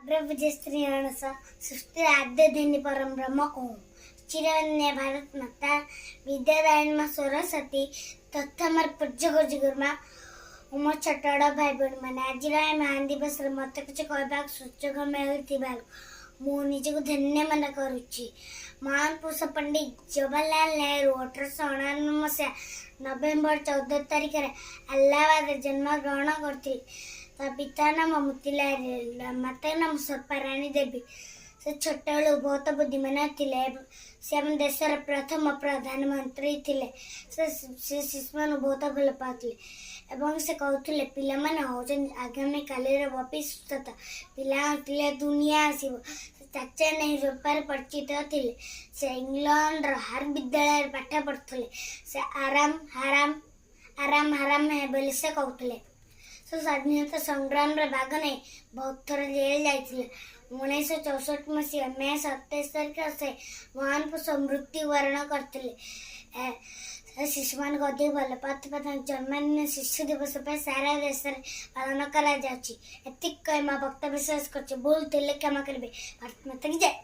अग्रविजयश्री सृष्टि आद्य दिनी परम ब्रह्म ओम चिरवन्य भारत माता विद्यादायन सरस्वती तथा मोर पूज्य गुरुजी गुरुमा मो छोट भाई बहन मैंने आज महान दिवस मत किसी कहवाक सुजोग मिलू मु निजक धन्य मन करुच्ची। महान पुरुष पंडित जवाहरलाल नेहरू 1899 मसीहा नवेम्बर 14 तारिख अलाहाबाद जन्म ग्रहण करते। पिता नाम मोतीलाल माता नाम सर्पाराणी देवी। से छोट बेलू बहुत बुद्धिमान थे। से आम देशर प्रथम प्रधानमंत्री थे। से शिशु मान बहुत भल पाते एवं से कहते पिला आगामी काली भविष्यता पिला दुनिया आसव। चाचा नेहरू पर परिचित थे। से इंग्लैंड हार विद्यालय पाठ पढ़ुले। से आराम हराम आराम हराम है बोली से कहते। स्वाधीनता संग्राम भाग नहीं बहुत थर जेल जाते। 1964 मसीहा मे 27 तारिख से महान पुरुष मृत्युवरण करते। शिशु मान अधिक भल पाते जन्मदिन शिशु दिवस पर सारा देश में पालन करा। वक्तव्य शेष कर भूल थे क्षमा करेंगे। भारत माता की जय।